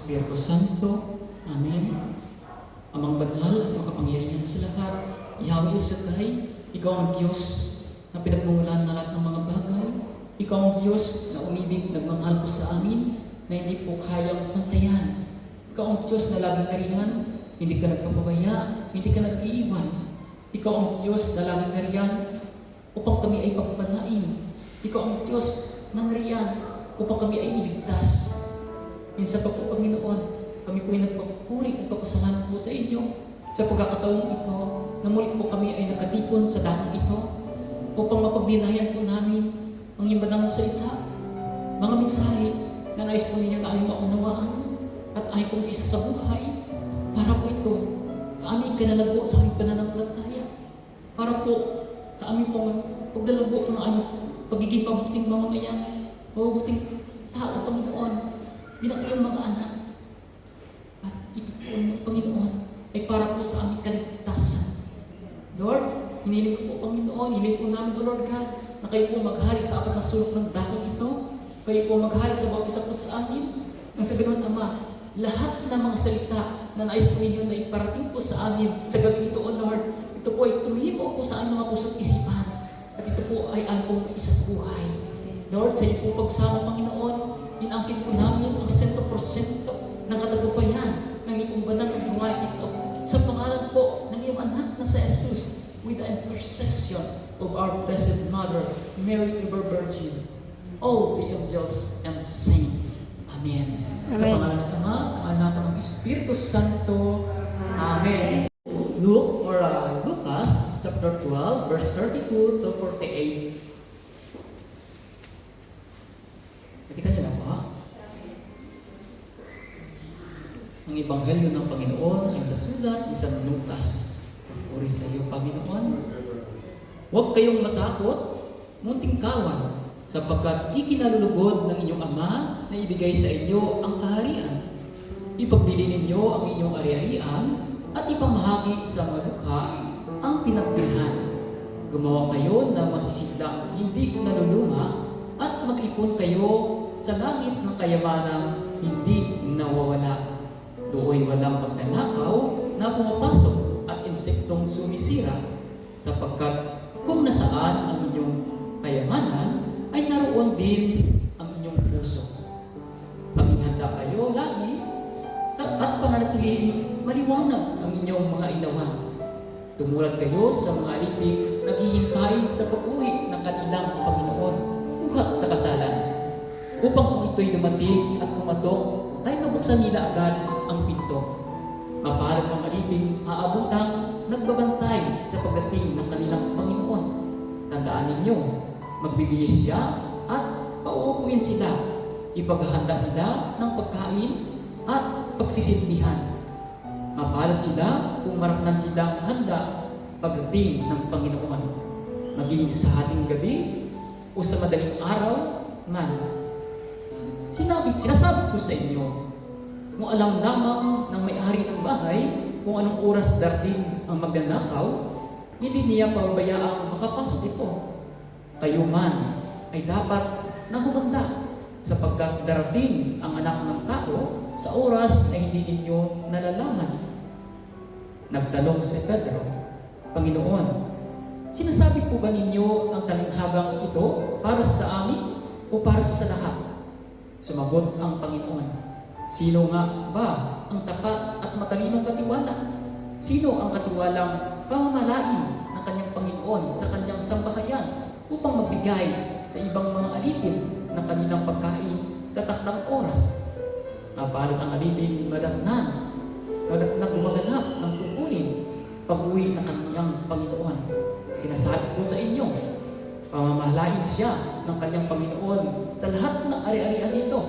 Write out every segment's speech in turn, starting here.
Espiritu Santo. Amen. Amang banal at makapangyarihan sa lahat, Yahweh El Shaddai, Ikaw ang Diyos na pinagmumulan ng lahat ng mga bagay. Ikaw ang Diyos na umibig, nagmamahal po sa amin, na hindi po kayang pantayan. Ikaw ang Diyos na laging nariyan, hindi ka nagpapabaya, hindi ka nag-iiwan. Ikaw ang Diyos na laging nariyan upang kami ay pagpalain. Ikaw ang Diyos na nariyan upang kami ay iligtas. Minsan pa po, Panginoon, kami po ay nagpapuri, nagpapasalamat po sa inyo sa pagkakataong ito na muli po kami ay nakatipon sa dahang ito upang mapagnilayan po namin ang iyong banal na salita, mga mensahe na nais po ninyo na aming maunawaan at ay pong isa sa buhay para po ito sa aming kalalago, sa aming pananampalataya, para po sa aming pong paglalago po ng aming pagiging mabuting mamamayan, mabuting tao, Panginoon, bilang iyong mga anak. At ito po, Panginoon, ay para po sa aming kaligtasan. Lord, hiniling ko po, Panginoon, hiniling po namin, O Lord God, na kayo po maghari sa apat na sulok ng dahon ito. Kayo po maghari sa bawat isa po sa amin. Nang sa ganoon, Ama, lahat ng mga salita na nais po ninyo na iparating po sa amin sa gabi ito, O Lord, ito po ay tumimo po sa aming mga puso't isipan. At ito po ay aming pong isa sa buhay. Lord, sa iyo po pagsama, Panginoon, inangkin po namin ang 100% ng katagumpayan ng iyong banal na gawain ito sa pangalan po ng iyong anak na sa Jesus with the intercession of our Blessed Mother, Mary, ever Virgin, all the angels and saints. Amen. Sa pangalan ng Ama, ng Anak, ng Espiritu Santo. Amen. Luke or Lucas chapter 12, verse 32 to 48. Nakita niyo na ba? Ang Ebanghelyo ng Panginoon ay sa sulat ni San Lucas. Puri sa iyo, Panginoon. Huwag kayong matakot, munting kawan, sapagkat ikinalulugod ng inyong Ama na ibigay sa inyo ang kaharian. Ipagbili ninyo ang inyong ari-arian at ipamahagi sa mga dukha ang pinagbilhan. Gumawa kayo na masisidlang hindi naluluma at mag-ipon kayo sa langit ng kayamanang hindi nawawala. Doon walang pagnanakaw na pumapasok at insektong sumisira, sapagkat kung nasaan ang inyong kayamanan, ay naroon din ang inyong puso. Maging handa kayo lagi at pananatiling maliwanag ang inyong mga ilawan. Tumulad kayo sa mga alipig naghihintay sa pag-uwi ng kanilang Panginoon, buhat sa kasalan, upang kung ito'y dumating at tumatok, ay mabuksan nila agad ang pinto. Maparang ng alipig aabutang nagbabantay sa pagdating ng kanilang Panginoon. Tandaan ninyo, magbibihis siya at pauupuin sila. Ipaghahanda sila ng pagkain at pagsisilbihan. Mapalad sila kung maratnan silang handa pagdating ng Panginoon, maging sa ating gabi o sa madaling araw man. Sinasabi ko sa inyo, kung alam lamang ng may-ari ng bahay kung anong oras darating ang magnanakaw, hindi niya pababayaang makapasok ito. Kayo man ay dapat na humanda, sapagkat darating ang anak ng tao sa oras na hindi ninyo nalalaman. Nagtanong si Pedro, Panginoon, sinasabi po ba ninyo ang talinghagang ito para sa amin o para sa lahat? Sumagot ang Panginoon, sino nga ba ang tapat at matalinong katiwala? Sino ang katiwalang pamamalain ng kanyang Panginoon sa kanyang sambahayan upang magbigay sa ibang mga alipin ng kanilang pagkain sa takdang oras? Napalit ang alipin madatnan gumaganap ng tungkulin pag-uwi ng kanyang Panginoon. Sinasabi ko sa inyo, pamamahalain siya ng kanyang Panginoon sa lahat ng ari-arian nito.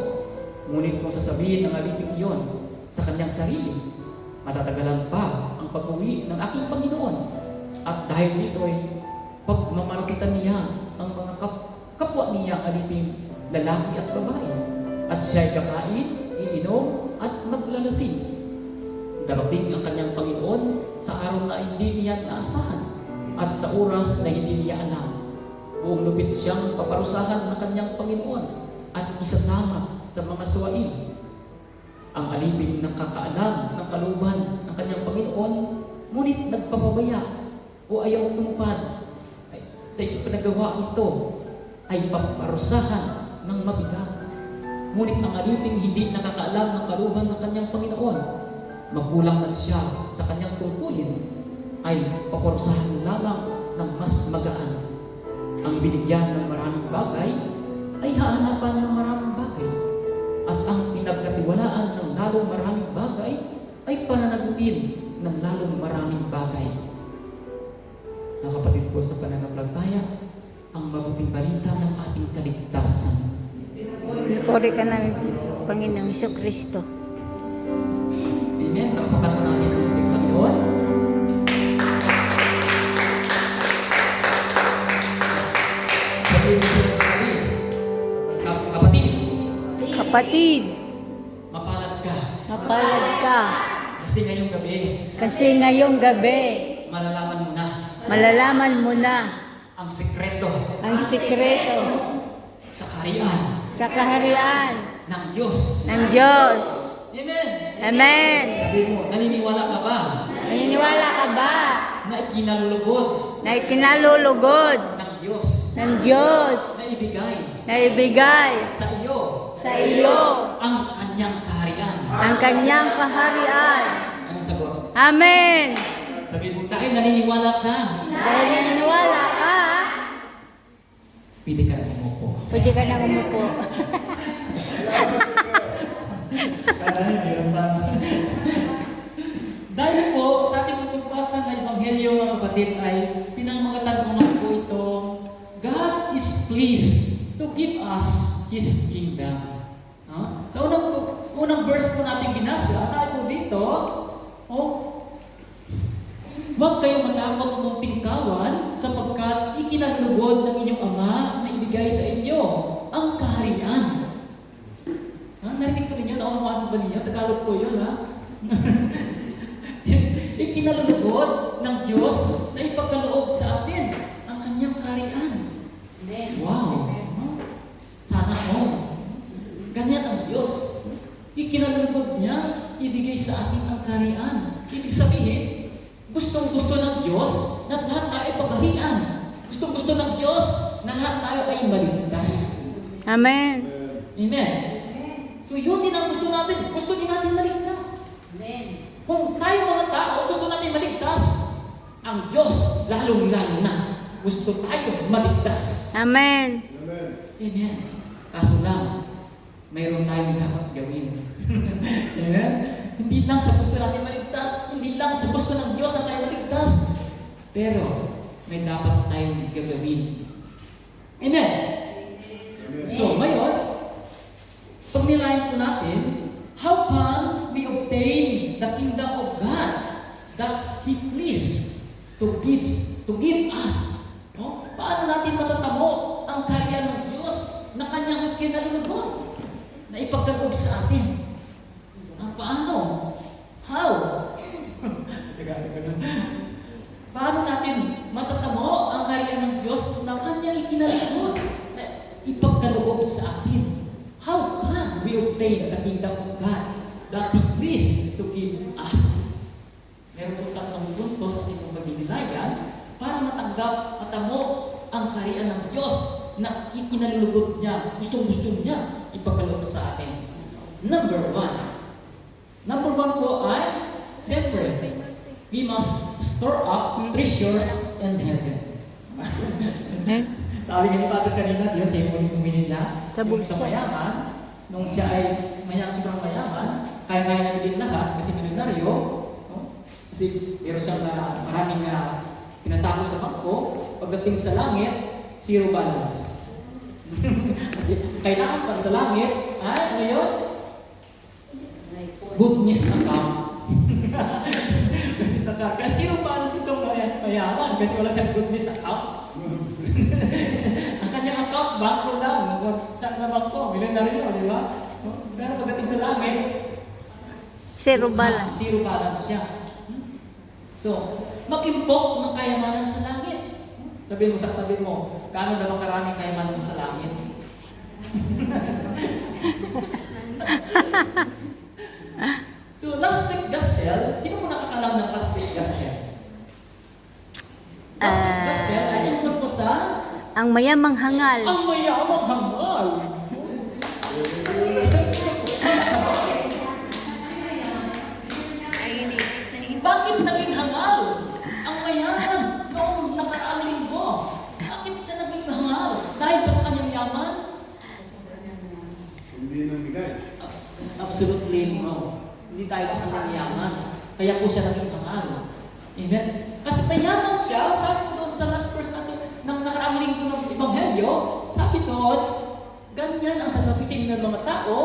Ngunit kung sasabihin ng alipin iyon sa kanyang sarili, matatagalan pa ang pag-uwi ng aking Panginoon. At dahil dito'y pagmamarupitan niya ang mga kapwa niya alipin, lalaki at babae, at siya'y kakain, iinom at maglalasing. Darating ang kanyang Panginoon sa araw na hindi niya naasahan at sa oras na hindi niya alam. Buong lupit siyang paparusahan ng kanyang Panginoon at isasama sa mga suwain. Ang alipin nakakaalam ng kalooban ng kanyang Panginoon, ngunit nagpapabaya o ayaw tumupad. Sa ipinagawa nito ay paparusahan ng mabigat. Ngunit ang alipin hindi nakakaalam ng kalooban ng kanyang Panginoon, magkulang man siya sa kanyang tungkulin, ay paparusahan lamang ng mas magaan. Ang binigyan ng maraming bagay ay hahanapan ng maraming bagay. At ang pinagkatiwalaan ng lalong maraming bagay ay pananagutin ng lalong maraming bagay. Na kapatid ko sa pananampalataya, ang mabuting balita ng ating kaligtasan. Puri ka namin, Panginoong Jesucristo. Amen. Napakat mo natin ang ating Panginoon. Sabihin mo sila kami, kapatid, Kapatid, mapalad ka. mapalad ka. Kasi ngayong gabi, Kasi ngayong gabi, malalaman mo na malalaman mo na ang sikreto ang sikreto sa kaharian sa kaharian ng Diyos. ng Diyos. Amen. Amen. Sabihin mo, naniniwala ka ba Naniniwala ka ba na ikinalulugod na ikinalulugod ng Diyos ng Diyos na ibigay na ibigay sa iyo sa iyo ang kanyang kaharian? ang kanyang kaharian? Anong sagot? Amen. Sabihin mo, dahil naniniwala ka, Dahil naniniwala ka, pwede ka na umupo. pwede ka nang umupo. Dahil po, sa ating pagbabasa ng Ebanghelyo, mga kapatid, ay pinangmagatan ko nga po ito, God is pleased to give us His kingdom. Sa unang verse po natin binasa, sabi po dito, huwag kayong matakot munting kawan sapagkat ikinalugod ng inyong Ama na ibigay sa inyo ang kaharian. Narinig ko ninyo, naunawaan ba ninyo? Tagalog po yun, ha? Ikinalulugod ng Diyos na ipagkaloob sa atin ang kanyang kaharian. Wow! Sana all. Ganyan ang Diyos. Ikinalulugod niya, ibigay sa atin ang kaharian. Ibig sabihin, gustong-gusto ng Diyos na lahat tayo ay pagharian. Gustong-gusto ng Diyos na lahat tayo ay maligtas. Amen. Amen. So yun din ang gusto natin. Gusto din natin maligtas. Amen. Kung tayo mga tao gusto natin maligtas, ang Diyos lalong-lalo na gusto tayo maligtas. Amen. Amen. Kaso lang, mayroon tayong dapat gawin. Amen? Hindi lang sa gusto natin maligtas, hindi lang sa gusto ng Diyos na tayo maligtas, pero may dapat tayong gagawin. Amen? So, ngayon, pag nilayan po natin, how can we obtain the kingdom of God that He pleased to give us? No? Paano natin matatamo ang kaharian ng Diyos na kanyang kinalulugod na ipagkaloob sa atin? Paano? How? Paano natin matatamo ang kaharian ng Diyos na kanyang ikinalugod na ipagkaloob sa atin? How can we obtain the kingdom of God that He pleased to give us? Meron po tatlong punto sa ating pagdinilayan para matamo ang kaharian ng Diyos na ikinalulugod niya, gustong-gusto niya ipagkaloob sa atin. Number one po ay, siyempre, we must store up treasures in heaven. Sabi nga ni Father kanina, Diyos ay huminin niya Sa bulsa. sa mayaman, nung siya ay sobrang mayaman, kaya niya bigyan lahat kasi milyonaryo, no? Kasi meron siyang maraming pinatago sa bangko, pagdating sa langit, zero balance. Kasi kailangan para sa langit, ay ano yun? Goodness account. Goodness account. Kaya zero balance itong mayaman kasi wala siyang goodness account. Ang kanyang account, bangko lang. Saan na bangko? Milyonaryo, di ba? Pero pagdating sa langit, Zero balance. zero balance siya. So, mag-impok ng kayamanan sa langit. Sabihin mo sa tabi mo, gaano naman karaming kayamanan mo sa langit? gospel, sino po nakakalam ng plastic gospel? Plastic gospel ay tungkol po sa Ang mayamang hangal. ang mayamang hangal. Bakit naging hangal ang mayaman noong nakaraang linggo? Bakit siya naging hangal? Dahil ba sa kanyang yaman? Hindi nang bigay. Absolutely no. Hindi tayo sa kanyang yaman. Kaya po siya naging hangal. Amen? Kasi mayaman siya, sabi ko doon sa last verse natin ng nakaraang linggo ng Ebanghelyo, sabi doon, ganyan ang sasabihin ng mga tao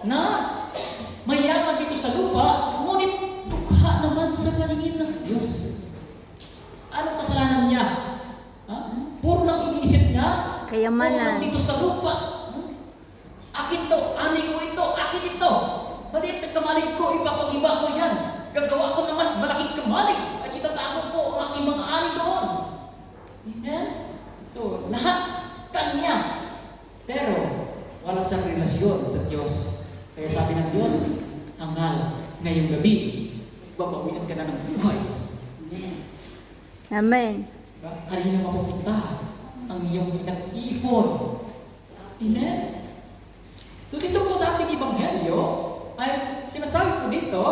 na mayaman dito sa lupa, ngunit dukha naman sa paningin ng Diyos. Anong kasalanan niya? Ha? Puro lang iniisip niya, Kayamanan. puro lang dito sa lupa. Akin to, ani ko ito, akin ito. Maliit na kamalig ko, ipapag-iba ko yan. Gagawa ko ng mas malaking kamalig at itatago ko ang aking mga ani doon. Amen? So, lahat kanya. Pero, wala siyang relasyon sa Diyos. Kaya sabi ng Diyos, hangal, ngayong gabi, babawian ka na ng buhay. Amen. Amen. Diba? Kanina mapupunta ang iyong pinag-iipon. Amen? So dito po sa ating Ebanghelyo, ay sinasabi po dito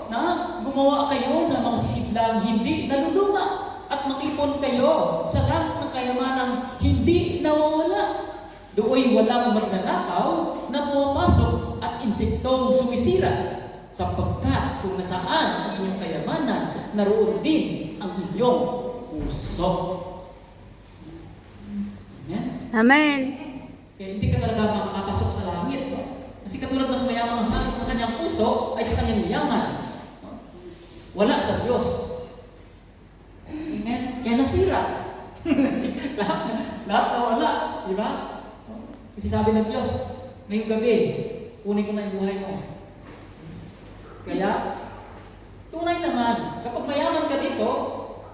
na gumawa kayo ng mga sisidlang hindi naluluma at mag-ipon kayo sa langit ng kayamanang hindi nawawala. Do'y walang magnanakaw na pumapasok at insektong sumisira, sapagkat kung nasaan ang inyong kayamanan, naroon din ang inyong puso. Amen? Amen. Kaya hindi ka talaga makakapasok sa langit. No? Kasi katulad ng mayamang ang kanyang puso ay sa kanyang yaman. No? Wala sa Diyos. Amen? Kaya nasira. lahat na wala. Di ba? Kasi sabi ng Diyos, ngayong gabi, kunin ko na yung buhay mo. Kaya, tunay naman, kapag mayaman ka dito,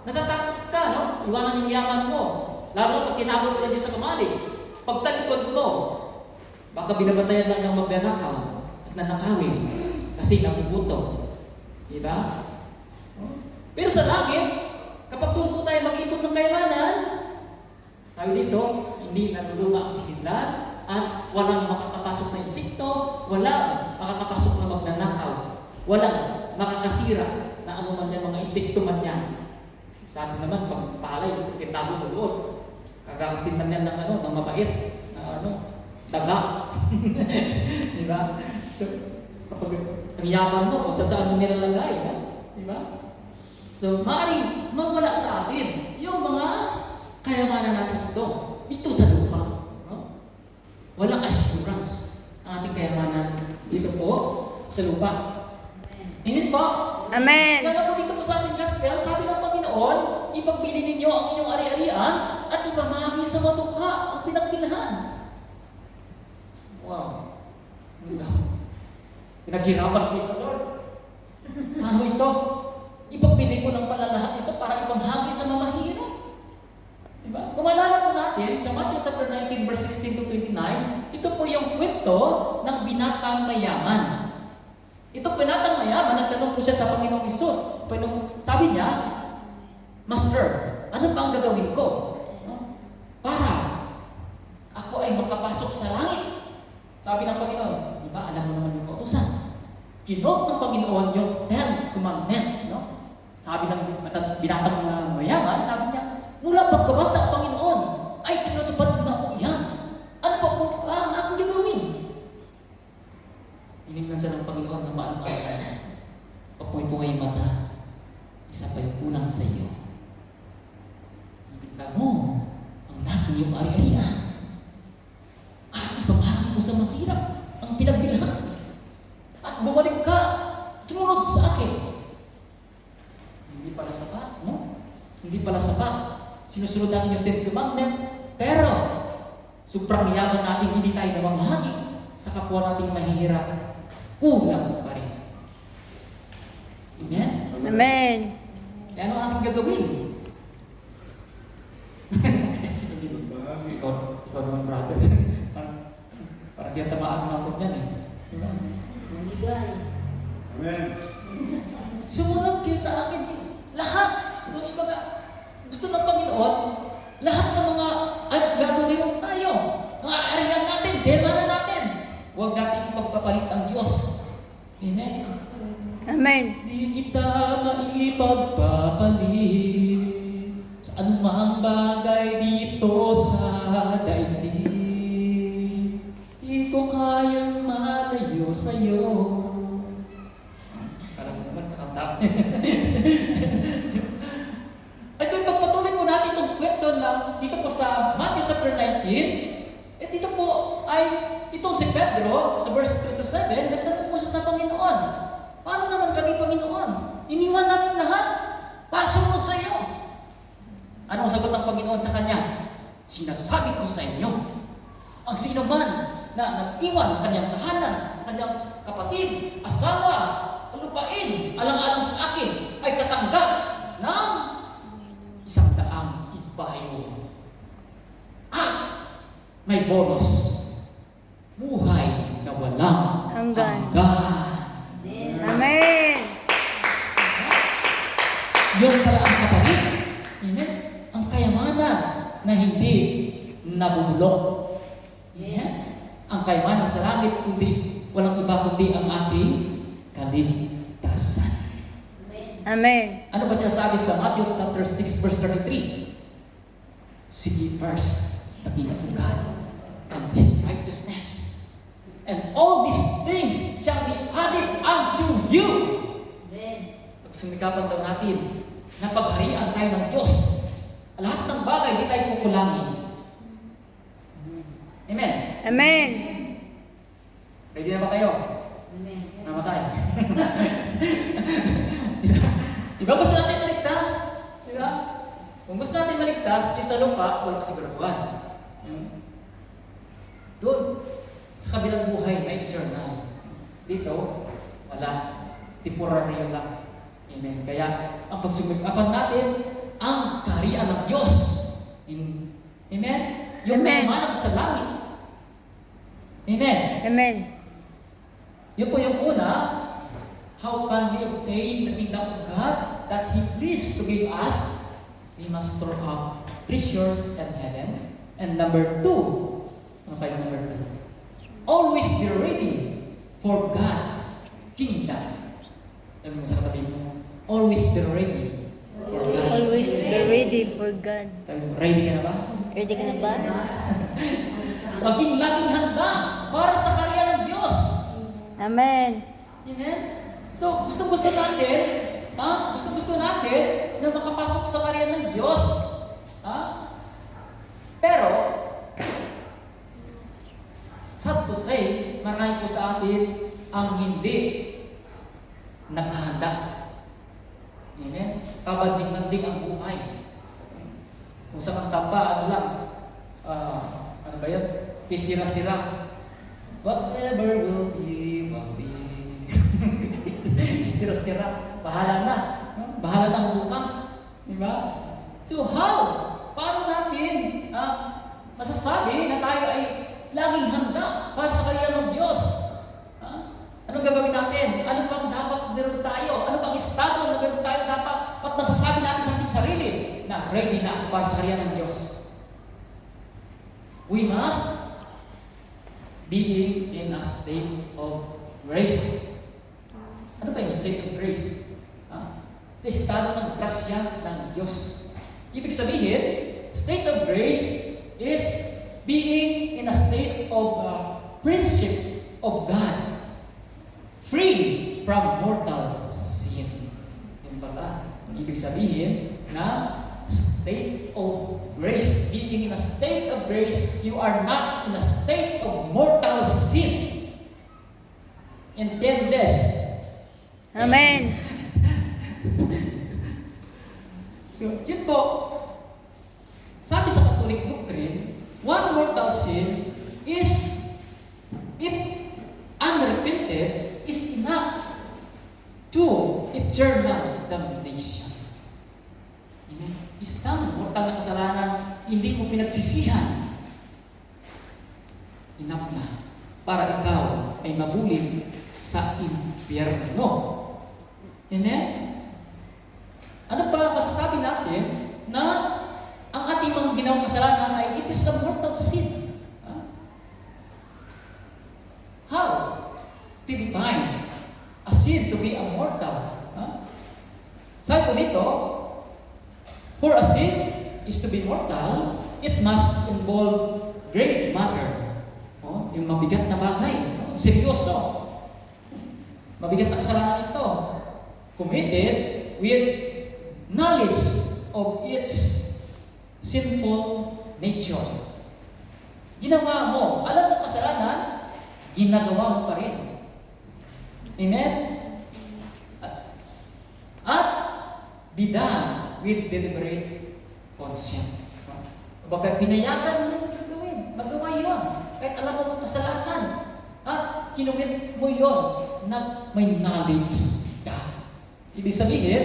natatakot ka, no? Iwanan yung yaman mo. Lalo pag tinago mo lang sa kamalig. Pagtalikod mo, baka binabantayan lang ng magnanakaw at nanakawin kasi nakubuto. Diba? Pero sa langit, kapag doon po tayo mag-ipon ng kayamanan, sabi dito, hindi naluluma ang sisidlan at walang makakapasok na insekto, walang makakapasok na magnanakaw, walang makakasira na ano man yan, mga insekto man yan. Sa atin naman, pag palay, titago mo doon. Kakapitan yan ng ng mabait, na daga. Di ba? So, kapag ang yaman mo, saan mo nilalagay, di ba? So, maaaring mawala sa atin yung mga kayamanan natin dito sa lupa. No? Walang assurance ang ating kayamanan dito po sa lupa. Amen po? Amen. Kaya po dito po sa ating gospel, sabi ng Panginoon, ipagbili ninyo ang inyong ari-arian at ipamahagi sa matukha ang pinagbilhan. Wow. Pinaghirapan ko ito, Lord. Ano ito? Ipagbili ko lang pala lahat ito para ipamahagi sa mamahirap. Diba? Kung maalala po natin, sa Matthew chapter 19, verse 16 to 29, ito po yung kwento ng binatang mayaman. Ito binatang mayaman, nagtanong po siya sa Panginoong Isus. Sabi niya, Master, ano ba ang gagawin ko? No? Para ako ay makapasok sa langit. Sabi ng Panginoon, di ba alam mo naman yung kautusan? Kinote ng Panginoon yung 10 commandment. No? Sabi ng binatang mayaman, sabi niya, mula pagkabata, Panginoon, ay tinutupad ko na po yan. Ano pa po ang aking gagawin? Tinignan siya ng Panginoon na maalala. Papuy po ngayong mata, isa pa yung kulang sa iyo. Ibigta mo ang lahat ng iyong ari-arian. At ipamahagi mo sa mahirap ang pinagbilhan. At bumalik ka, sumunod sa akin. Hindi pala sapat, no? Hindi pala sapat. Sinusunod natin yung 10 commandment, pero sobrang yaman natin, hindi tayo namamahagi sa kapwa nating mahihirap. Kulang pa rin. Amen? Amen. Kaya ano ating gagawin? ikaw naman, brother. Parang tiyatamaan mo ako dyan eh. Diba? Amen. Sumunod kayo sa akin. Lahat. Yung iba nga, gusto ng Panginoon, lahat ng mga gagawin tayo. Mga ariyan natin, demanan natin. Huwag natin ipagpapalit ang Diyos. Amen. Amen. Di kita maipagpapalit sa anumang bagay dito sa daigdig. Di ko kayang malayo sa'yo. Parang naman kakanta. At kung pagpatuloy po natin itong kwento na dito po sa Matthew chapter 19, dito po ay itong si Pedro sa verse 27, nagtanong po siya sa Panginoon. Paano naman kami, Panginoon? Iniwan namin lahat para sumunod sa iyo. Anong sagot ng Panginoon sa kanya? Sinasabi ko sa inyo, ang sino man na nag-iwan ng kanyang tahanan, kanyang kapatid, asawa, lupain, alang-alang sa akin, ay tatanggap ng 100 ibayo. At may bonus, buhay na walang Hanggan. hanggan. Amen. Yun pala ang kapatid. Amen. Ang kayamanan na hindi nabubulok. Amen. Ang kayamanan sa langit, kundi walang iba kundi ang ating kaligtasan. Amen. Ano ba sinasabi sa Matthew chapter 6 verse 33? Seek ye first the kingdom of God and His righteousness, and all these things shall be added unto you. Pagsumikapan daw natin na pagharian tayo ng Diyos. Lahat ng bagay di tayo kukulangin. Amen. Amen. Ready na ba kayo? Namatay. Diba gusto natin maligtas? Diba? Kung gusto natin maligtas, dito sa lupa, wala kasiguraduhan. Doon, sa kabilang buhay, may eternal. Dito, wala. Temporary lang. Amen. Kaya, ang pagsumikapan natin, ang kaharian ng Diyos. Amen? Yung Amen. kayamanan sa langit. Amen. Amen. Yun po yung una, how can we obtain the kingdom of God that He pleased to give us? We must store up treasures in heaven. And number 2, ano kayo number 2? Always be ready for God's kingdom. Sabi mo sa kapatid mo, always be ready for God's Always be ready for God. Sabi mo, ready ka na ba? Ready ka na ba? Maging laging handa para sa karya ng Diyos. Amen. Amen? So, gusto-gusto natin, gusto-gusto natin na makapasok sa karya ng Diyos. Pero, sad to say, marami po sa atin ang hindi naghahanda. Amen? Pabanjing-banjing ang buhay. Kung sa kantamba, ano lang, ano ba yan? Pisira-sira. Whatever will be, will be. Sira-sira. Bahala na. Bahala na ang bukas. Diba? So how? Paano natin masasabi na tayo ay laging handa para sa karya ng Diyos? Anong gagawin natin? Ano bang dapat meron tayo? Ano bang estado na meron tayo dapat? At masasabi natin sa ating sarili na ready na para sa karya ng Diyos? We must be in a state of grace. Ano ba yung state of grace? Ito yung estado ng grasya ng Diyos. Ibig sabihin, state of grace is being in a state of friendship of God, free from mortal sin. Yung pala, ibig sabihin na state of grace. Being in a state of grace, you are not in a state of mortal sin. Intend this. Amen. Yun po, sabi sa Catholic doctrine, one mortal sin is, if unrepented, is enough to eternal damnation. Amen? Isang mortal na kasalanan, hindi mo pinagsisihan, enough na para ikaw ay mabulin sa impyerno. Amen? Ano pa masasabi natin na ang ating mga ginawang kasalanan ay it is a mortal sin? How to define a sin to be a mortal? Sabi po dito, for a sin is to be mortal, it must involve great matter. Yung mabigat na bagay, seryoso. Mabigat na kasalanan ito. Committed with knowledge of its sinful nature. Ginawa mo, alam mo kasalanan, ginagawa mo pa rin. Amen? At be done with deliberate conscience. Baka pinayagan mo gawin, magawa yun. Kahit alam mo ang kasalanan, at kinuwit mo yun na may knowledge ka. Ibig sabihin,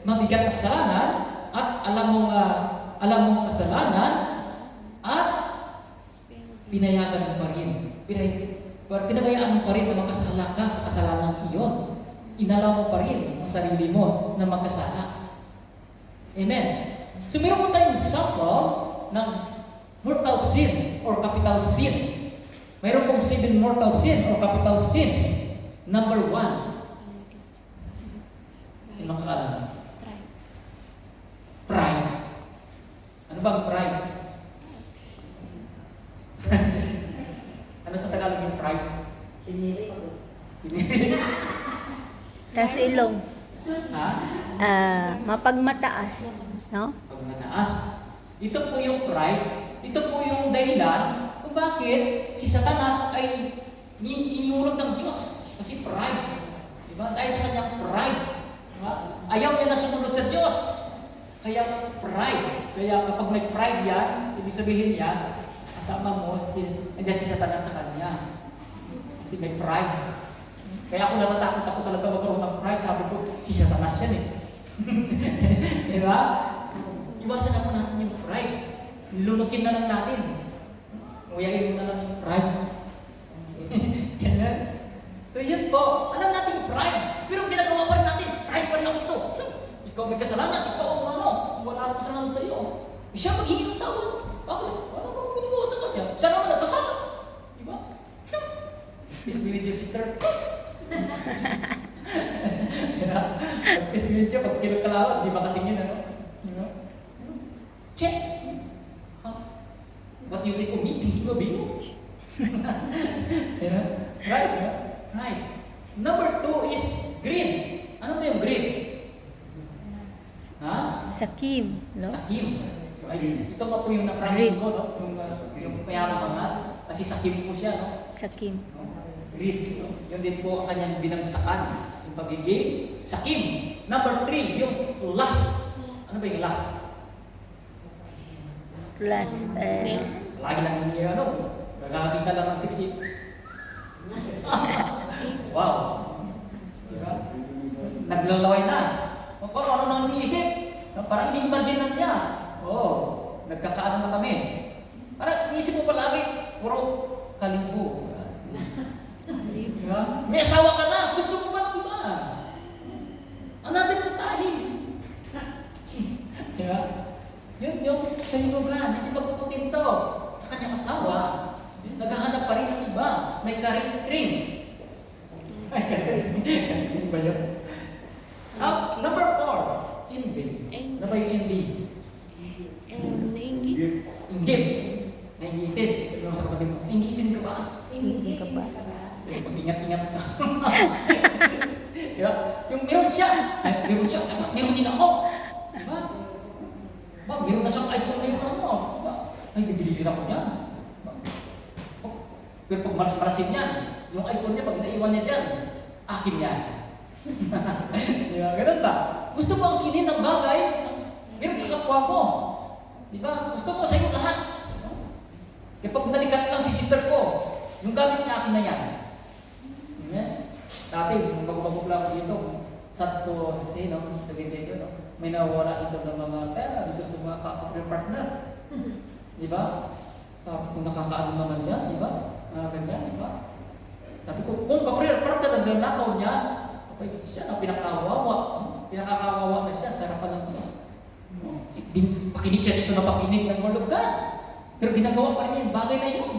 mabigat na kasalanan, at alam mo kasalanan, at pinayagan mo pa rin. Pinabayaan mo pa rin na magkasala ka sa kasalanan iyon. Inalaw mo pa rin ang sarili mo na magkasala. Amen. So meron po tayong example ng mortal sin or capital sin. Mayroon pong 7 mortal sin or capital sins. Number 1. Sino nakakaalam? Pride. Ano bang pride? Ano sa Tagalog yung pride? Siniri. Kasi ilong. Ha? Mapagmataas. No? Pag mataas. Ito po yung pride. Ito po yung dahilan kung bakit si Satanas ay iniulog ng Diyos. Kasi pride. Diba? Dahil sa kanyang pride. Diba? Ayaw niya na sumunod sa Diyos. Kaya pride. Kaya kapag may pride yan, ibig sabihin yan, kasama mo, nandiyan si Satanas sa kanya. Kasi may pride. Kaya ako natatakot ako talaga magkaroon ng pride. Sabi ko, si Satanas yan eh. Diba? Iwasan na po natin yung pride. Lunukin na lang natin. Uyain mo na lang yung pride. So yun po, alam natin pride. Pero ginagawa pa rin natin, pride pa rin ako ito. Ikaw may kasalanan, ikaw ang wala akong kasalanan sa iyo. Siya maghingi ng tawad. Bakit? Ano akong ginagawa sa kanya? Siya naman nagkasala. Diba? Peace be with you, sister. Peace be with you, pag kinukalawat, di makatingin, ano? Check. What do you think of me? Thinking of you? Right? Right. Number 2 is greed. Ano ba yung greed? Ha? Sakim. No? Sakim. So, ay, ito pa po yung nakarangin ko, no? Yung payaman nga. Kasi sakim po siya, no? Sakim. Greed. No? Yun din po ang kanyang binagsakan. Yung pagiging sakim. Number 3, yung lust. Ano ba yung lust? Plus, Lagi lang hindi nagkakakita lang ng siksi. Wow. Diba? Naglalaway na. Kung ano nang iniisip, parang ini-imagine lang niya. Nagkakaano na kami. Parang iniisip mo palagi, puro kalibo. Diba? May asawa ka na, gusto mo ba ng iba? Another tayo. Diba? Yun yung kahinugan, hindi magpupuntinto sa kanyang asawa. Naghahanap pa rin ng iba. May karing-ring. May karing-ring ba yun? Number 4, envy. Ano ba yung envy? Inggit. Naingitin. Sabi mo sa kapatid mo, ingitin ka ba? hindi ka ba? Pag-ingat-ingat ka. Diba? Yung meron siya, dapat meron din ako. Diba? Meron na siyang iPhone na yung ano. Diba? Ay, bibili din ako niyan. Pero pag maras-marasin yan, yung iPhone niya, pag naiwan niya dyan, akin yan. Diba? Ganun ba? Gusto mo ang kinin ng bagay, meron sa kapwa mo. Diba? Gusto mo sa iyo lahat. Kaya pag nalikat lang si sister ko, yung gamit niya akin na yan. Amen? Dati, bago-bago lang ako dito, Santo Sino, sabihin sa inyo, no? May nawawala dito ng mga pera dito sa mga partner. Di ba? Sabi ko, nakakaano naman yan, di ba? Ganyan, di ba? Sabi ko, kung kaprayer, parang ka nagnanakaw niya, Siya ang pinakawawa. Pinakakawawa na siya sa harapan ng Diyos. Pakinig siya dito na pakinig ng Word of God. Pero ginagawa pa rin niya yung bagay na yun.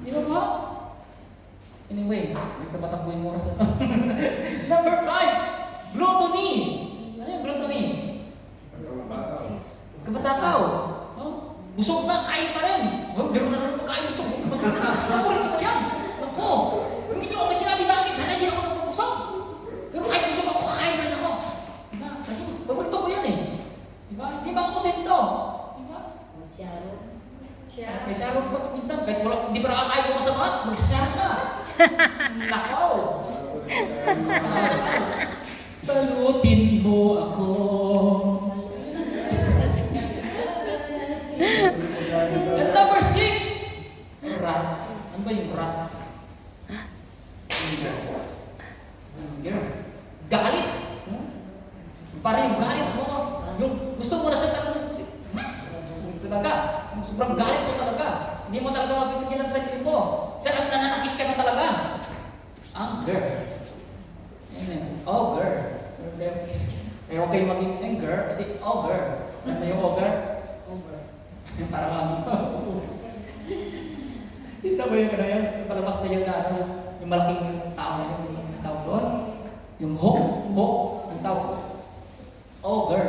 Di ba ba? Anyway, nagtabatakbo yung oras na. Number 5, gluttony. Ano yung gluttony? Kabatakaw. Busog na, kain pa rin. Meron na naman pagkain ito. Basta na, nakulit ko yan. Ako, hindi nyo agad sinabi sa akin, sana hindi ako nagpapusok. Pero kahit busog ako, kakain rin ako. Diba? Kasi paborito ko yan eh. Diba? Hindi ba ako dito? Diba? May Sharon pa sa pinsan, kahit wala, hindi pa nakakain ko kasama, magsasharon na. Nakaw! Salutin mo ako. And number 6, rat. Ano ba yung rat? Galit. Parang yung galit mo. Yung gusto mo na sa talaga. Yung sobrang galit mo talaga. Hindi mo talaga mapipigil ang sarili mo. Saan ang nananakit ka na talaga? Anger. Amen. Ogre. Eh, huwag kayo maging anger kasi ogre. Ano yung ogre? Parang dito ba yung ano yan? Yung palabas na yun na ano, yung malaking tao na yun, yung tao doon. Yung hook, yung tao. Ogre.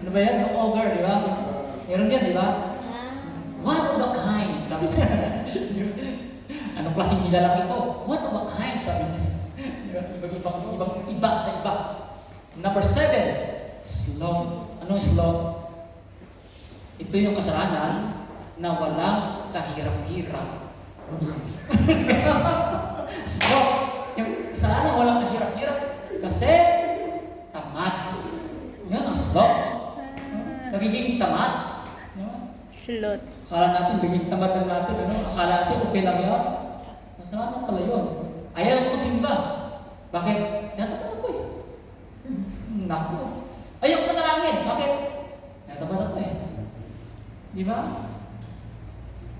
Ano ba yan? Yung ogre, di ba? Meron yan, di ba? One of a kind, sabi siya. Anong klaseng nilalang ito? One of a kind, sabi niya. Iba sa iba. Number 7, sloth. Anong sloth? Ito yung kasalanan na walang kahirap-hirap. Sloth. Yung kasalanan walang kahirap-hirap kasi tamad. Yan ang sloth. Nagiging tamad. Slot. Akala natin, biging tamad lang natin. Akala natin, okay lang yan. Kasalanan pala yun. Ayaw ko magsimba. Bakit? Natamad ako eh. Naku. Ayaw ko manalangin. Bakit? Natamad ako eh. Di ba?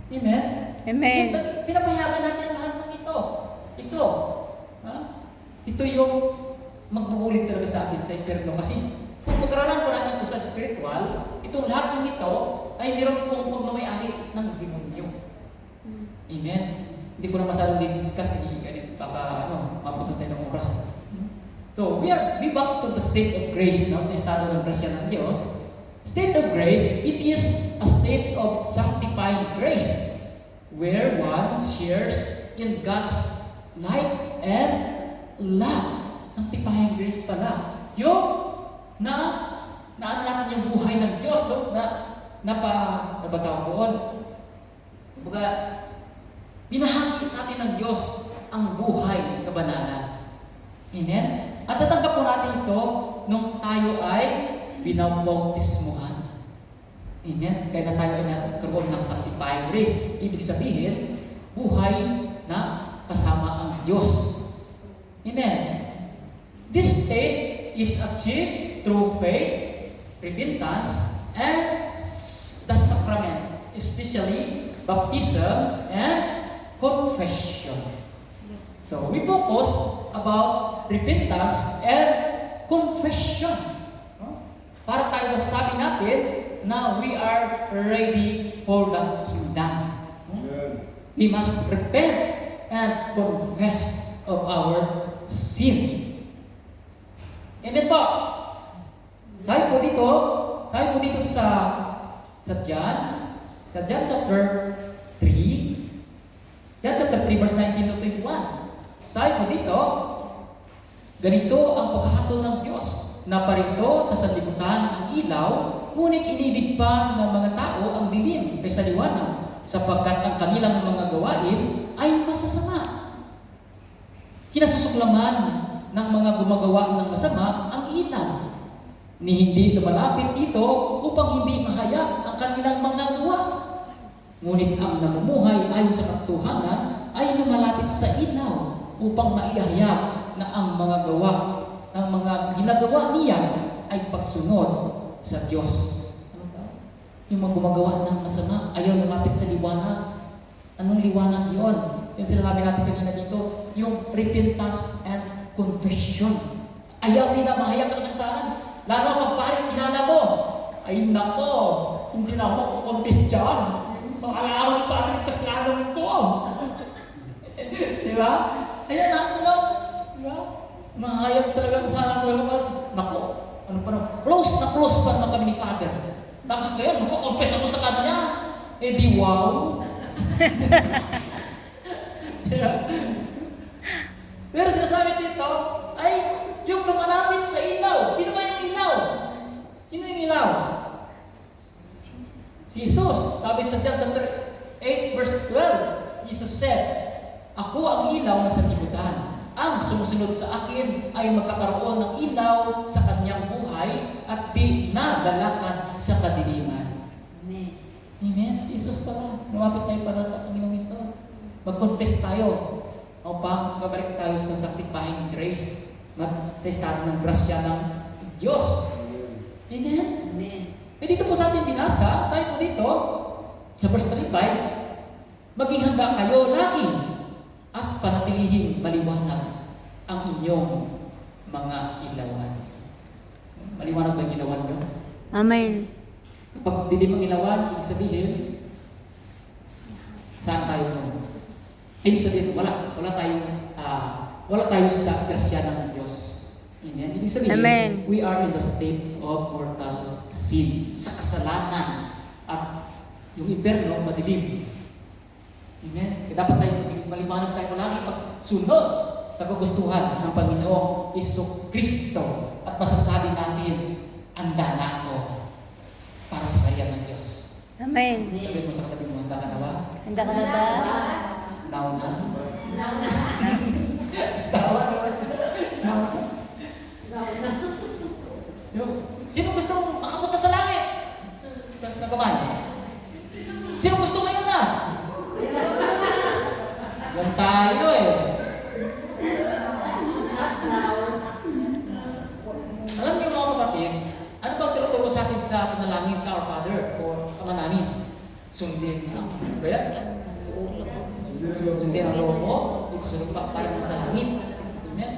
Amen? Amen. Pinapayagan natin lahat ng ito. Ito. Ha? Ito yung magbubulit talaga sa atin sa impyerno. Kasi kung pag-aralan ko natin ito sa spiritual, itong lahat ng ito ay mayroon pong pagmamayari ng demonyo. Amen? Hindi ko na masyadong discuss kasi baka mapunta tayo ng oras. So, we back to the state of grace now sa estado ng grasya ng Diyos. State of grace, it is a state of sanctifying grace where one shares in God's light and love. Sanctifying grace pala. Yung ano natin yung buhay ng Diyos, no? Nabatawag doon. Kumbaga, binahagi sa atin ng Diyos ang buhay kabanalan. Amen? At tatanggap po natin ito nung tayo ay binabautismuhan. Amen? Kaya na tayo ay nagkaroon ng sanctifying grace. Ibig sabihin, buhay na kasama ang Diyos. Amen? This state is achieved through faith, repentance, and the sacrament, especially baptism and confession. So, we focus about repentance and confession. Para tayo masasabi natin na we are ready for the kingdom. We must repent and confess of our sin. Amen po. Sabi po dito sa John chapter 3, John chapter 3 verse 19 to 21. Sabi po dito, ganito ang paghahatol ng Diyos, na parito sa sanlibutan ang ilaw, ngunit inibig pa ng mga tao ang dilim kaysa liwanag, sapagkat ang kanilang mga gawain ay masasama. Kinasusuklaman ng mga gumagawa ng masama ang ilaw, ni hindi lumalapit dito upang hindi mahayag ang kanilang mga gawa. Ngunit ang namumuhay ayon sa katotohanan ay lumalapit sa ilaw upang maihayag na ang mga gawa, ang mga ginagawa niya ay pagsunod sa Diyos. Yung mga gumagawa ng masama ayaw lumapit sa liwanag. Anong liwanag yon? yung sinasabi natin kanina dito, yung repentance and confession. Ayaw din na mahayag ang kasalanan. Lalo pag parang kilala mo, ay nako, hindi na ako kukompis dyan. Makalaman ni Padre kasalanan ko. Di ba? Ayan natin daw. Di ba? Mahayag talaga kasalanan ko. Nako, ano pa na? Close pa naman kami ni Father. Tapos ngayon, nako-confess ako sa kanya. Eh di wow. Diba? Pero sinasabi dito, ay yung lumalapit sa ilaw. Sino ba yung ilaw? Sino yung ilaw? Si Jesus. Sabi sa John chapter 8 verse 12, Jesus said, "Ako ang ilaw na sa libutan. Ang sumusunod sa akin ay magkakaroon ng ilaw sa kanyang buhay at di nalalakad sa kadiliman." Amen. Amen. Si Jesus pala. Lumapit tayo pala sa Panginoong Jesus. Mag-confess tayo. O pa, babalik tayo sa sanctifying grace. Sa estado ng grasya ng Diyos. Amen. Amen. Eh dito po sa ating binasa, sabi po dito, sa verse 35, maging handa kayo lagi at panatilihing maliwanag ang inyong mga ilawan. Maliwanag ba ang ilawan nyo? Amen. Kapag dilim ang ilawan, ibig sabihin, saan tayo nun? Ibig sabihin, wala tayo sa grasya ng Diyos. Amen. Ibig sabihin, Amen. we are in the state of mortal sin, sa kasalanan, at yung imperno, madilim. Amen. Kaya dapat tayo maliwanag tayo lagi pagsunod sa kagustuhan ng Panginoong Kristo at masasabi natin, handa na ako para sa kaya ng Diyos. Amen. Sabi mo sa katabi mo, handa ka na ba? Handa ka na ba? Now na. Tawa naman. Now na. Sino gusto makapunta sa langit? Tapos na kamay. Sino gusto ngayon na? Yan tayo eh. Alam niyo mga kapatid, ano ba ang tinuturo sa atin sa panalangin sa Our Father o Ama namin? Sundin ba yan? Sundin ang loob mo, ito sunod pa para sa langit. Amen?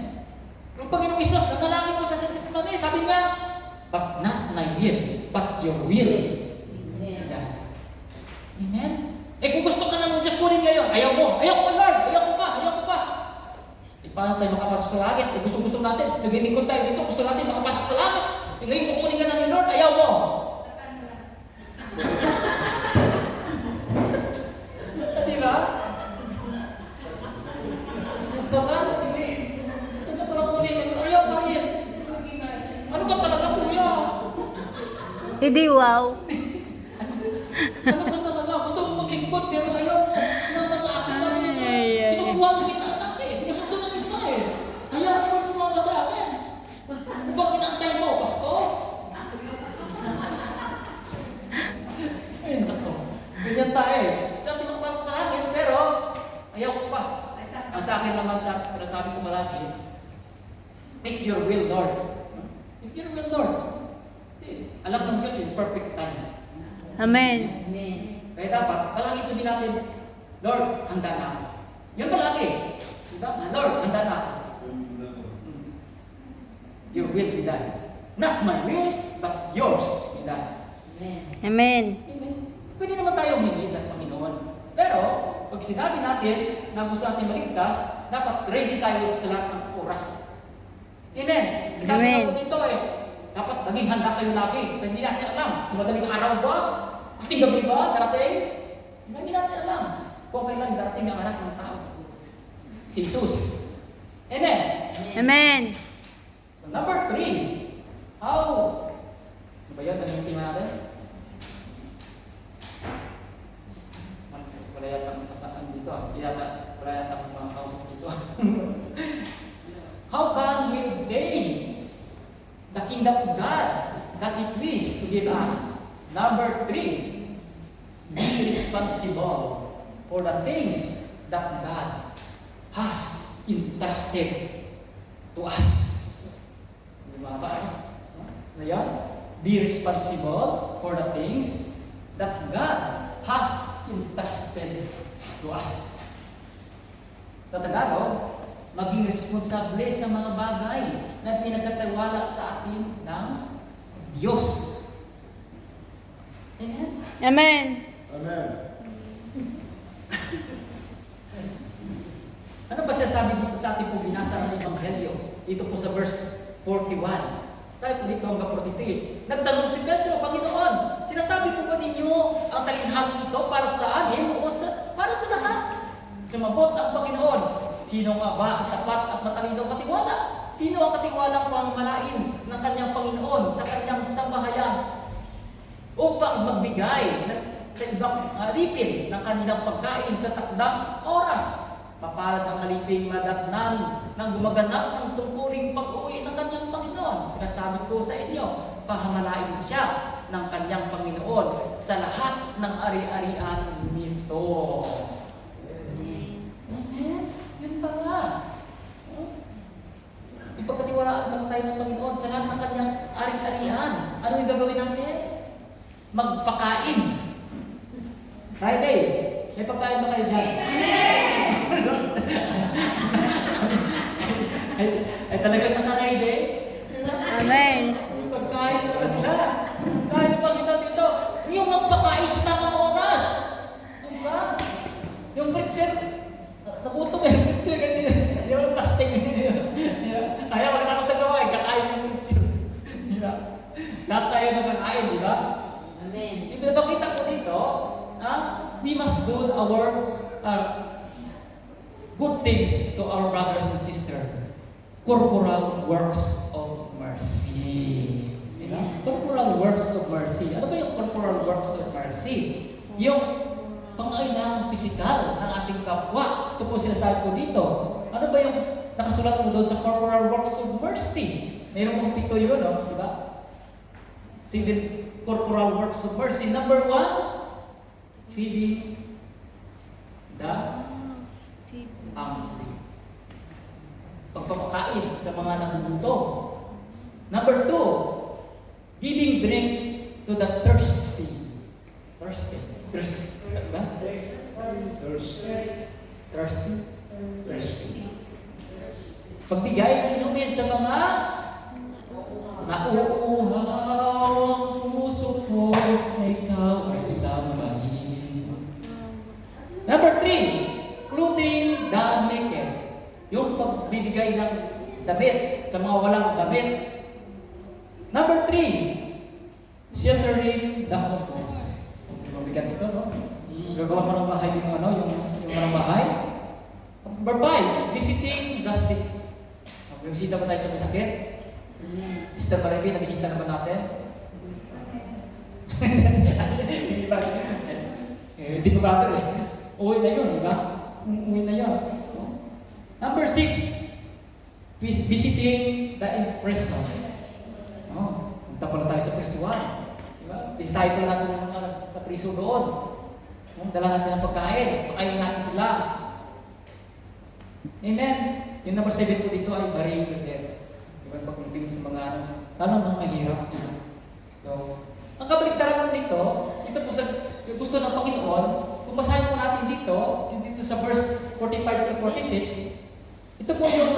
Ang Panginoong Isus, nanalangin mo sa Santidad, sabi nga, but not my will, but your will. Amen. Amen? Eh kung gusto ka na ng Diyos kunin ngayon, ayaw mo, ayaw ko pa Lord, ayaw ko pa. Eh paano tayo makapasok sa langit? Eh gusto natin, naglilingkod tayo dito, gusto natin makapasok sa langit. Eh ngayon kukunin ka na ni Lord, ayaw mo. Diba? Baka, sige, gusto na pala kunin, ayaw pa rin. Ano ba talaga kuya? Hindi wow. Ano ba talaga? Gusto mo maglingkod pero ayaw mo. Sumama sa akin. Sabi niya, kinukuha mo kita anak eh. Sinusunod na kita eh. Ayaw mo sumama sa akin. Ano ba kinantay mo, Pasko? Ay, nato. Ganyan tayo eh. Gusto natin makapasok sa akin pero ayaw ko pa. Ang sa akin naman, pero sabi ko malagi, take your will, Lord. Take your will, Lord. Kasi alam ng Diyos yung perfect time. Amen. Amen. Kaya dapat, palagi sabihin natin, Lord, handa na ako. Yun palagi. Diba? Lord, handa na ako. Your will be done. Not my will, but yours be done. Amen. Amen. Amen. Pwede naman tayo humingi sa Panginoon. Pero, pag sinabi natin na gusto natin maligtas, dapat ready tayo sa lahat ng oras. Amen. Sabi Amen. ko dito eh, dapat naging handa kayo lagi. Hindi natin alam, sa madaling araw ba? Ating gabi ba? Darating? Hindi natin alam kung kailan darating ang anak ng tao. Si Jesus. Amen. Amen. Number 3. How? Ano ba yan? Ano yung tingnan natin? Wala yata kasaan dito. Wala yata mga kausap dito. How can will they, the kingdom of God, that He pleased to give us? Number 3, be responsible for the things that God has entrusted to us. Di ba ba? Ngayon, be responsible for the things that God has entrusted to us. Sa Tagalog, maging responsable sa mga bagay na pinagkatiwala sa atin ng Diyos. Amen? Amen. Amen. Ano ba sabi dito sa ating po binasa ng Ebanghelyo? Dito po sa verse 41. Sabi po dito hanggang 42. Nagtanong si Pedro, Panginoon, sinasabi po ba ninyo ang talinhagang ito para sa amin o para sa lahat? Sumagot ang Panginoon, sino nga ba ang tapat at matalino katiwala? Sino ang katiwalang pamamalain ng kanyang Panginoon sa kanyang sambahayan upang magbigay sa ibang alipin ng kanilang pagkain sa takdang oras? Mapalad ang aliping madatnan ng gumaganap ng tungkuling pag-uwi ng kanyang Panginoon. Sinasabi ko sa inyo, pahamalain siya ng kanyang Panginoon sa lahat ng ari-arian nito. Amen? Yun pa nga. Ipagkatiwalaan lang tayo ng Panginoon sa lahat ng kanyang ari-arian. Ano yung gagawin natin? Magpakain. Friday, may pagkain ba kayo dyan? ay talagang naka-Friday? Amen. Pagkain na sila. Kahit pa kita dito, yung magpakain sa tamang oras. Diba? Yung pretzel, nagutom yung pretzel ganyan. Yung plastic. Kaya pagkatapos na gawa, kakain ng pretzel. Diba? Lahat tayo nakakain, diba? Amen. Yung pinapakita ko dito, we must do our good things to our brothers and sisters. Corporal works of mercy. Diba? Corporal works of mercy. Ano ba yung corporal works of mercy? Yung pangailangang pisikal ng ating kapwa. Ito po sinasabi ko dito. Ano ba yung nakasulat mo doon sa corporal works of mercy? Mayroon mong pito yun, no? Diba? Civil corporal works of mercy. Number 1, feeding the hungry. Pagpapakain sa mga nagugutom. Number 2, giving drink to the thirsty. Thirsty. Thirsty. Ba? Thirsty. Thirsty. Pagbigay ng inumin sa mga nauuhaw ang puso ko, ikaw ay sambahin. Number 3, clothing the naked. Yung pagbibigay ng damit sa mga walang damit. Number 3, sheltering the homeless. Mabigat ito, no? Gagawa mo ng bahay yung yung walang bahay. Number 5, visiting the sick. Bisita ba tayo sa may sakit? Sister Mariby, nabisita naman natin? Hindi pa brother eh. Uwi na yun, di ba? Uwi na yun. Number 6, visiting the imprisoned. Punta pala tayo sa prisuan. Diba? Bisitahin ko natin yung mga napriso doon. Dala natin ang pagkain. Pakain natin sila. Amen. Yung number 7 po dito ay burying the dead. Diba? Pagdating sa mga mga mahirap. So, ang kabaligtaran po dito, ito po sa gusto ng Panginoon, kung basahin po natin dito sa verse 45 to 46, ito po yung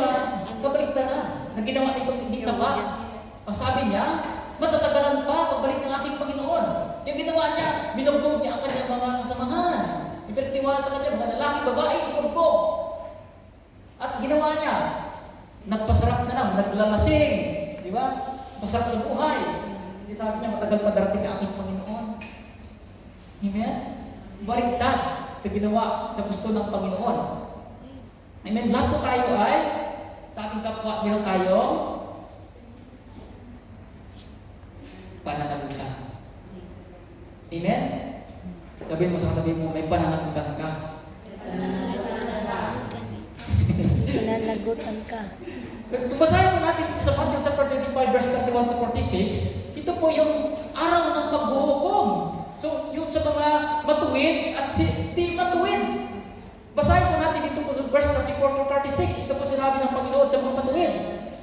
kabaligtaran na ginawa nitong hindi tama. Ang sabi niya, matatagalan pa pagbalik ng ating Panginoon. Yung ginawa niya, binugbog niya ang kanyang mga kasamahan. Ipinagtiwala sa kanya, mga lalaki, babae, binugbog. At ginawa niya, nagpasarap na lang, naglalasing. Di ba? Pasarap sa buhay. Kasi sabi niya, matagal pa darating ang aking Panginoon. Amen? Baliktad sa ginawa, sa gusto ng Panginoon. Amen? Lahat po tayo ay, sa ating kapwa, meron tayong pananagutan. Amen? Sabihin mo sa katabi mo, may pananagutan ka. Pananagutan ka. Kung basahin mo natin sa Matthew chapter 25, verse 31 to 46, ito po yung araw ng paghuhukom. So, yung sa mga matuwid at di matuwid. Basahin po natin dito po sa verse 34 to 36, ito po sinabi ng Panginoon sa mga matuwid.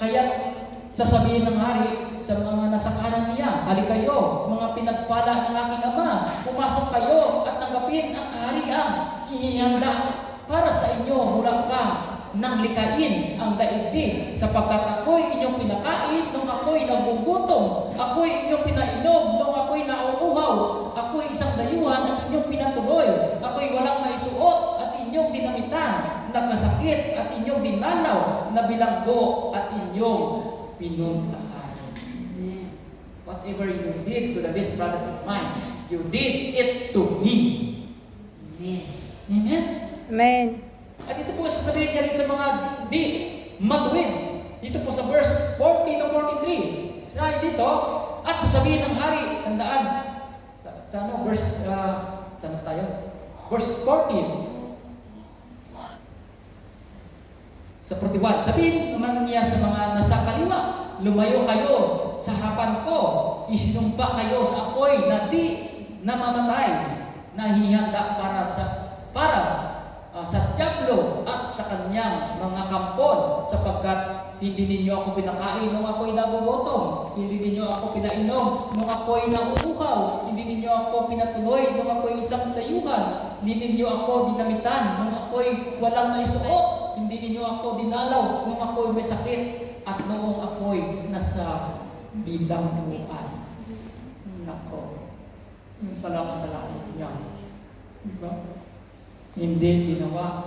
Kaya, sasabihin ng hari sa mga nasa kanan niya, hali kayo, mga pinagpala ng aking Ama, pumasok kayo at nanggapin ang kahariang inihanda para sa inyo mula pa nang likain ang daigdig, sapagkat ako'y inyong pinakain nung ako'y nagugutom, ako'y inyong pinainom nung ako'y nauuhaw, ako'y isang dayuhan at inyong pinatuloy, ako'y walang maisuot at inyong dinamitan, nagkasakit at inyong dinalaw, nabilanggo at inyong pinuntahan. Whatever you did to the least brother of mine, you did it to me. Amen. Amen? Amen. At ito po sasabihin niya rin sa mga di matuwid. Dito po sa verse 40 to 43. Sinabi dito, at sasabihin ng hari, tandaan, sa ano, verse, saan tayo? Verse 40. Sa 41, sabihin naman niya sa mga nasa kaliwa, lumayo kayo sa harapan ko, isinumpa kayo sa apoy na di namamatay, na hinihanda sa dyablo at sa kanyang mga kampon, sapagkat hindi ninyo ako pinakain nung ako'y nagugutom, hindi ninyo ako pinainom nung ako'y nauuhaw, hindi ninyo ako pinatuloy nung ako'y isang dayuhan, hindi ninyo ako dinamitan nung ako'y walang naisuot, hindi ninyo ako dinalaw nung ako'y may sakit, at noong ako'y nasa bilangguan. Nako, yung pala kasalanan niya. Diba? Hindi ginawa,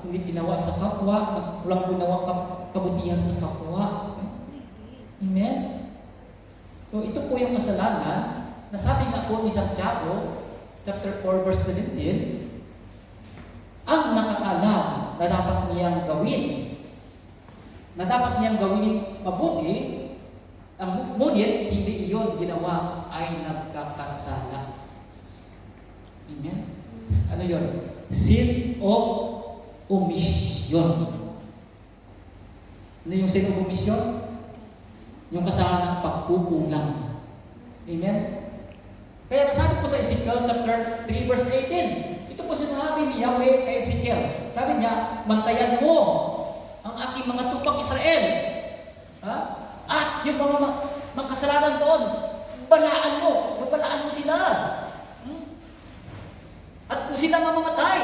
hindi ginawa sa kapwa, at walang ginawa kabutihan sa kapwa. Amen? So ito po yung kasalanan na sabi nga po ni Santiago, chapter 4, verse 17, ang nakakalam na dapat niyang gawin, na dapat niyang gawin mabuti, ang ngunit hindi iyon ginawa, ay nagkakasala. Amen? Ano yun? Sin of omission. Ano yung sin of omission? Yung kasalanan ng pagkukulang. Amen? Kaya sabi po sa Ezekiel chapter 3 verse 18, ito po sinabi ni Yahweh kay Ezekiel. Sabi niya, bantayan mo ang aking mga tupang Israel. At yung mga kasalanan doon, balaan mo sila. At kung sila mamamatay,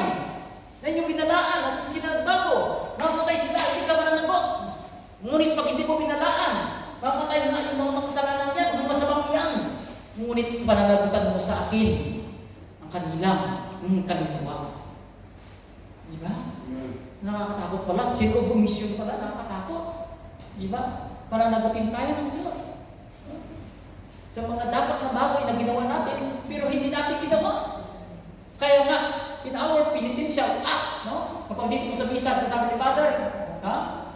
na yung binalaan, at kung sila bago, mamamatay sila, hindi ka mananagot. Ngunit pag hindi mo binalaan, mamamatay na yung mga kasalanan yan, mga masamang yan. Ngunit pananagutan mo sa akin ang kanilang kaluluwa. Di ba? Nakakatakot pala. Sin of omission pala, nakakatakot. Di ba? Pananagutin tayo ng Diyos. Sa mga dapat na bagay na ginawa natin, pero hindi natin ginawa. Kaya nga, in our penitential act, no? Kapag dito mo sa misa, sabi ni Father,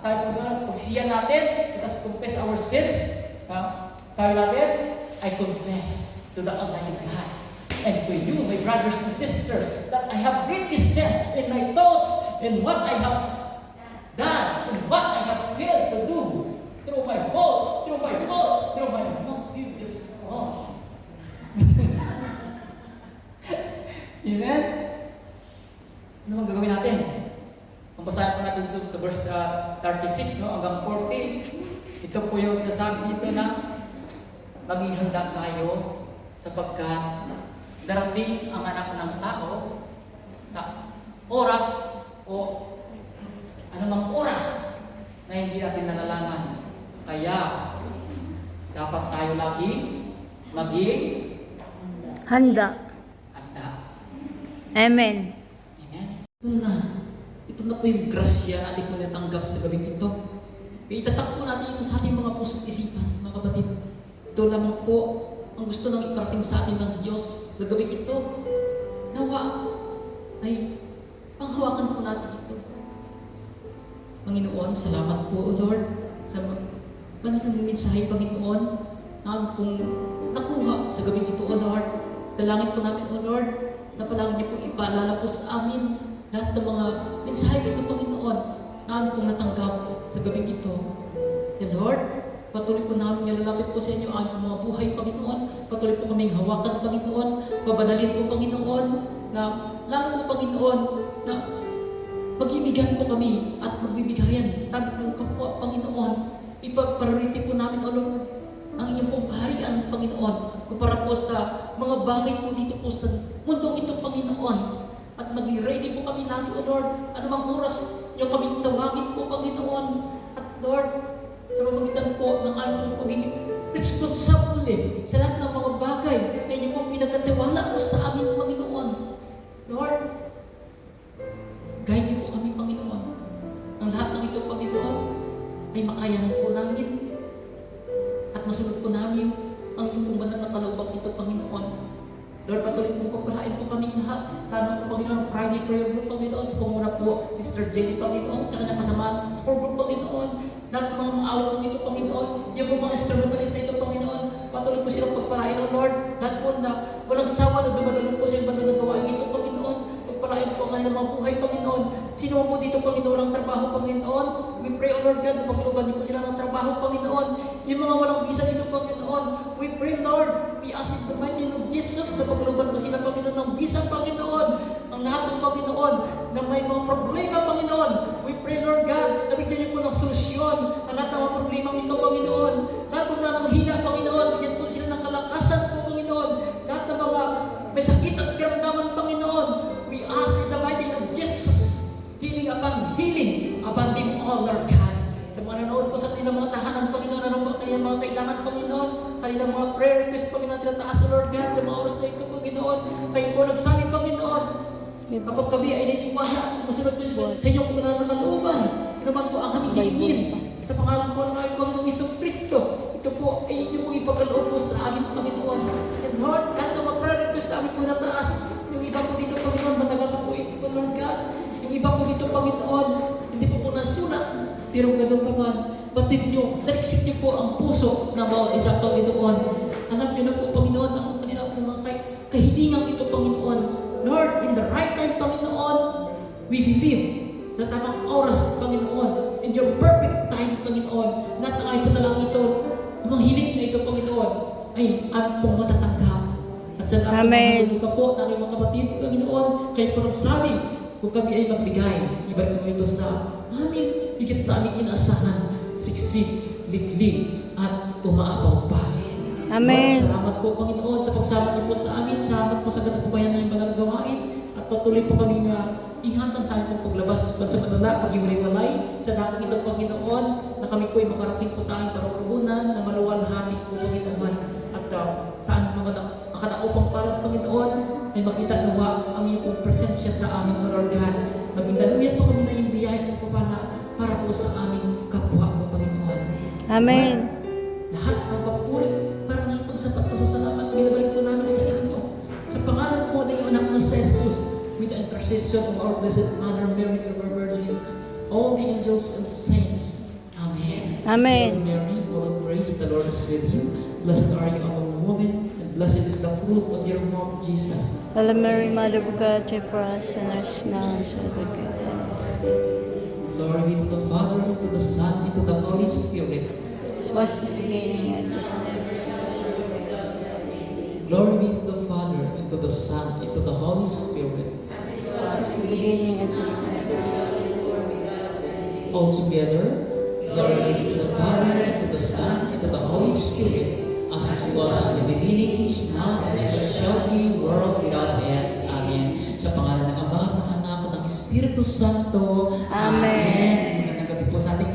sabi ko doon, pagsiya natin, let us confess our sins. Sabi natin, I confess to the Almighty God and to you, my brothers and sisters, that I have greatly sinned in my thoughts, in what I have done, in what I have failed to do, through my fault, through my most grievous fault. Amen? Ano bang gagawin natin? Kung basahin po natin ito sa verse 36, no, hanggang 40, ito po yung sinasabi dito na maging handa tayo sapagkat darating ang anak ng tao sa oras o anumang oras na hindi natin nalalaman. Kaya dapat tayo lagi maging Handa. Amen. Amen. Ito na po yung grasya natin po natanggap sa gabing ito. Kaya itatak po natin ito sa ating mga puso't isipan, mga kapatid. Ito lamang po ang gusto nang iparating sa atin ng Diyos sa gabing ito. Nawa ay panghawakan po natin ito. Panginoon, salamat po, O Lord, sa manalang mensahe, Panginoon, na pong nakuha sa gabing ito, O Lord. Dalangin po namin, O Lord, na palagi niyo pong ipaalala po sa amin lahat ng mga mensahe ito, Panginoon, na amin pong natanggap sa gabing ito. And Lord, patuloy po namin nilalapit po sa inyo ang mga buhay, Panginoon. Patuloy po kaming hawakan, Panginoon. Pabanalin po, Panginoon, na lalo po, Panginoon, na mag-ibigan po kami at magbibigayan. Sabi po, Panginoon, ipapriority po namin, O Lord, ang iyong pong kaharian, Panginoon, kumpara po sa mga bagay po dito po sa mundong ito, Panginoon. at maging ready po kami lagi, O Lord. Anumang oras niyo kaming tawagin po, Panginoon. At Lord, sa pamamagitan po ng aming pagiging responsable sa lahat ng mga bagay na inyo po pinagkatiwala po sa amin, Panginoon. Lord, guide niyo po kami, Panginoon. Ang lahat ng ito, Panginoon, ay makayanan po namin at masunod po namin ang inyong pong banal na kalooban ito, Panginoon. Lord, patuloy pong pagpalain po kami lahat. Tama po, Panginoon, Friday prayer group, Panginoon, sa panguna po, Mr. Jenny, Panginoon, tsaka niya kasamaan sa core group, Panginoon. Lahat ng mga awit po ito, Panginoon. Yung po mga instrumentalist na ito, Panginoon. Patuloy po silang pagpalain, O Lord. Lahat po na walang sawa na dumadalo po sa yung banal na gawain ito, Panginoon. Pagpalain po ang kanilang mga buhay, Panginoon. Sino po dito, Panginoon, ang trabaho, Panginoon? We pray, O Lord God, na pagluban niyo po sila ng trabaho, Panginoon. Yung mga walang visa dito, Panginoon. We pray, Lord, we ask in the mighty name of Jesus na pagluban po sila, Panginoon, ng visa, Panginoon. Ang lahat ng Panginoon na may mga problema, Panginoon. We pray, Lord God, na bigyan niyo po ng solusyon ang lahat ng mga problemang ito, Panginoon. Lahat po na ng hina, Panginoon. Bigyan po sila ng kalakasan po, Panginoon. Lahat ng mga may sakit at karamdaman, Panginoon. We ask in the mighty name of Jesus, healing upon them all, Lord God. Sa mga nanood po sa kanilang mga tahanan, Panginoon, ano po kanilang mga kailangan, Panginoon, kanilang mga prayer request, Panginoon, tinataas, Lord God, sa mga oras na ito, Panginoon. Kayo po nagsabi, Panginoon, kapag kami ay niniwala, sumusunod po sa inyong mga nakalooban, ito naman po ang aming hilingin. Sa pangalan po ng aming Panginoong Isang Kristo, ito po ay inyo po ipagkaloob po sa amin, Panginoon. And Lord, lahat ng mga prayer request na aming po nataas, yung iba po dito, Panginoon, matagal na po ito, Lord God. Yung iba po dito, Panginoon, hindi po nasulat. Pero ganun pa man, batid nyo, saliksik nyo po ang puso ng bawat isang Panginoon. Alam nyo na po, Panginoon, ang kanilang mga kahilingang ito, Panginoon. Lord, in the right time, Panginoon, we believe sa tamang oras, Panginoon, in your perfect time, Panginoon, lahat ng aming panalangin ito, ang mga hiling na ito, Panginoon, ay aming pong matatanggap. At sa lahat ng mga hindi ka po, ng aking mga kapatid, Panginoon, kayo po nagsabi, kung kami ay magbigay, ibalik mo ito sa amin, higit sa aming inaasahan, siksik, liglig, at umaapaw pa. Amen. Lord, salamat po, Panginoon, sa pagsama niyo po sa amin. Salamat po sa katagumpayan na yung banal gawain. At patuloy po kami ingatan sa aming paglabas sa banala, pag-iwalay-walay. Sa dakong ito, Panginoon, na kami po ay makarating po sa aming parurungunan, na maluwalhati po, Panginoon. At sa aming mga nakadaupang palad, Panginoon, ay makita nawa ang iyong presensya sa amin, O Lord God. Maging daluyan po kami na yung biyaya po para po sa aming kapwa po, Panginoon. Amen. Lahat ng papuri, parang ng pagsapat na sa salamat, binabalik po namin sa inyo. Sa pangalan po ng iyong anak na si Jesus, with the intercession of our Blessed Mother Mary, ever Virgin, all the angels and saints. Amen. Amen. Hail Mary, full of grace, the Lord is with you. Blessed are you among women, and blessed is the fruit of your womb, Jesus. Hail Mary, Mother of God, pray for us sinners now and at the hour of our death. Glory be to the Father, and to the Son, and to the Holy Spirit. Was the beginning and this Glory be to the Father, and to the Son, and to the Holy Spirit. was the beginning and this All together, glory be to the Father, and to the Son, and to the Holy Spirit, as it was in the beginning, is now, and ever shall be, world without end. Amen. Sa pangalan ng Ama, ng Anak, at ng Espiritu Santo. Amen. Magandang gabi po sa ating